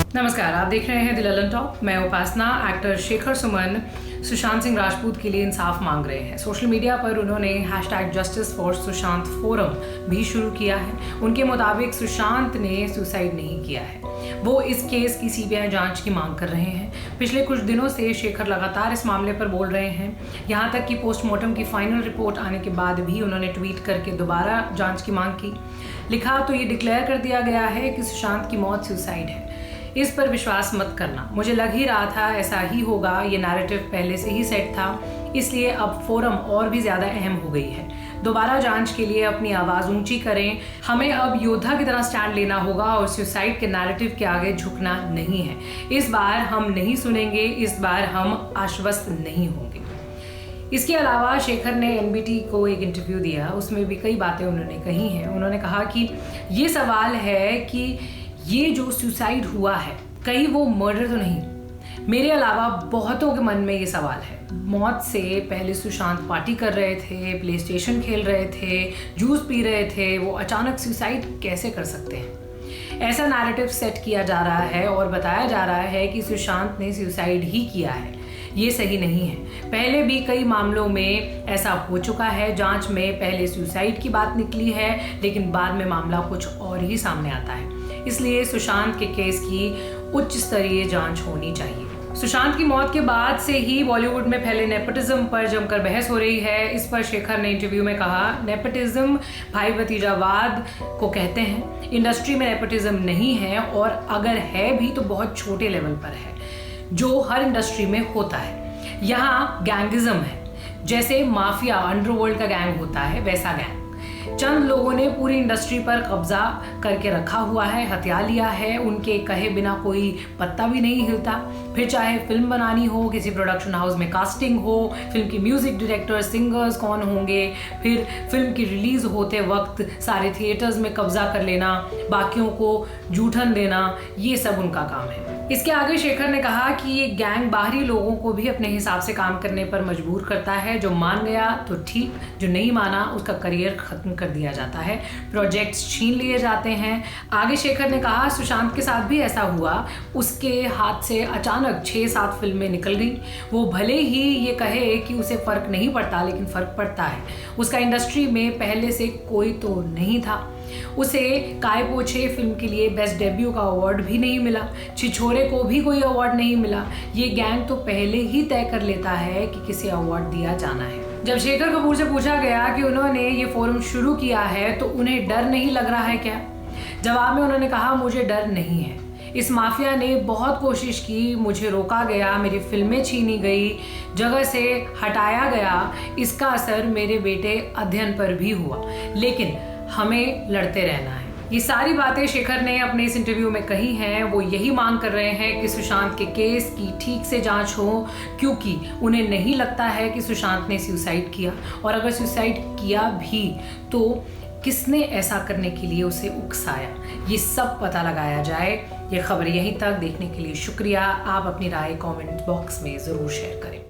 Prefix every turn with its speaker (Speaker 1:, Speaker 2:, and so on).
Speaker 1: नमस्कार, आप देख रहे हैं द ललन टॉक। मैं उपासना। एक्टर शेखर सुमन सुशांत सिंह राजपूत के लिए इंसाफ मांग रहे हैं। सोशल मीडिया पर उन्होंने #जस्टिस फॉर सुशांत फोरम भी शुरू किया है। उनके मुताबिक सुशांत ने सुसाइड नहीं किया है, वो इस केस की सीबीआई जांच की मांग कर रहे हैं। पिछले कुछ दिनों से शेखर लगातार इस मामले पर बोल रहे हैं। यहाँ तक कि पोस्टमार्टम की फाइनल रिपोर्ट आने के बाद भी उन्होंने ट्वीट करके दोबारा जांच की मांग की। लिखा तो ये डिक्लेयर कर दिया गया है कि सुशांत की मौत सुसाइड है। इस पर विश्वास मत करना, मुझे लग ही रहा था ऐसा ही होगा। ये नैरेटिव पहले से ही सेट था, इसलिए अब फोरम और भी ज़्यादा अहम हो गई है। दोबारा जांच के लिए अपनी आवाज़ ऊंची करें। हमें अब योद्धा की तरह स्टैंड लेना होगा और सुसाइड के नैरेटिव के आगे झुकना नहीं है। इस बार हम नहीं सुनेंगे, इस बार हम आश्वस्त नहीं होंगे। इसके अलावा शेखर ने एनबीटी को एक इंटरव्यू दिया, उसमें भी कई बातें उन्होंने कही हैं। उन्होंने कहा कि ये सवाल है कि ये जो सुसाइड हुआ है, कहीं वो मर्डर तो नहीं। मेरे अलावा बहुतों के मन में ये सवाल है। मौत से पहले सुशांत पार्टी कर रहे थे, प्ले स्टेशन खेल रहे थे, जूस पी रहे थे, वो अचानक सुसाइड कैसे कर सकते हैं? ऐसा नैरेटिव सेट किया जा रहा है और बताया जा रहा है कि सुशांत ने सुसाइड ही किया है। ये सही नहीं है। पहले भी कई मामलों में ऐसा हो चुका है। जांच में पहले सुसाइड की बात निकली है, लेकिन बाद में मामला कुछ और ही सामने आता है। इसलिए सुशांत के केस की उच्च स्तरीय जांच होनी चाहिए। सुशांत की मौत के बाद से ही बॉलीवुड में फैले नेपोटिज्म पर जमकर बहस हो रही है। इस पर शेखर ने इंटरव्यू में कहा, नेपोटिज्म भाई भतीजावाद को कहते हैं। इंडस्ट्री में नेपोटिज्म नहीं है, और अगर है भी तो बहुत छोटे लेवल पर है, जो हर इंडस्ट्री में होता है। यहाँ गैंगिज्म है, जैसे माफिया अंडरवर्ल्ड का गैंग होता है, वैसा गैंग। चंद लोगों ने पूरी इंडस्ट्री पर कब्जा करके रखा हुआ है, हथिया लिया है। उनके कहे बिना कोई पत्ता भी नहीं हिलता। फिर चाहे फिल्म बनानी हो, किसी प्रोडक्शन हाउस में कास्टिंग हो, फिल्म की म्यूजिक डायरेक्टर, सिंगर्स कौन होंगे, फिर फिल्म की रिलीज होते वक्त सारे थिएटर्स में कब्जा कर लेना, बाकियों को जूठन देना, ये सब उनका काम है। इसके आगे शेखर ने कहा कि ये गैंग बाहरी लोगों को भी अपने हिसाब से काम करने पर मजबूर करता है। जो मान गया तो ठीक, जो नहीं माना उसका करियर खत्म कर दिया जाता है, प्रोजेक्ट्स छीन लिए जाते हैं। आगे शेखर ने कहा, सुशांत के साथ भी ऐसा हुआ। उसके हाथ से अचानक 6-7 फिल्में निकल गई। वो भले ही ये कहे कि उसे फर्क नहीं पड़ता, लेकिन फर्क पड़ता है। उसका इंडस्ट्री में पहले से कोई तो नहीं था। उसे काय पोछे फिल्म के लिए बेस्ट डेब्यू का अवार्ड भी नहीं मिला। छिछोरे को भी कोई अवार्ड नहीं मिला। ये गैंग तो पहले ही तय कर लेता है कि किसे अवार्ड दिया जाना है। जब शेखर कपूर से पूछा गया कि उन्होंने ये फोरम शुरू किया है तो उन्हें डर नहीं लग रहा है क्या? जवाब में उन्होंने कहा, मुझे डर नहीं है। इस माफिया ने बहुत कोशिश की, मुझे रोका गया, मेरी फिल्में छीनी गई, जगह से हटाया गया। इसका असर मेरे बेटे अध्ययन पर भी हुआ, लेकिन हमें लड़ते रहना है। ये सारी बातें शेखर ने अपने इस इंटरव्यू में कही हैं। वो यही मांग कर रहे हैं कि सुशांत के केस की ठीक से जांच हो, क्योंकि उन्हें नहीं लगता है कि सुशांत ने सुसाइड किया, और अगर सुसाइड किया भी तो किसने ऐसा करने के लिए उसे उकसाया, ये सब पता लगाया जाए। ये खबर यहीं तक देखने के लिए शुक्रिया। आप अपनी राय कमेंट बॉक्स में ज़रूर शेयर करें।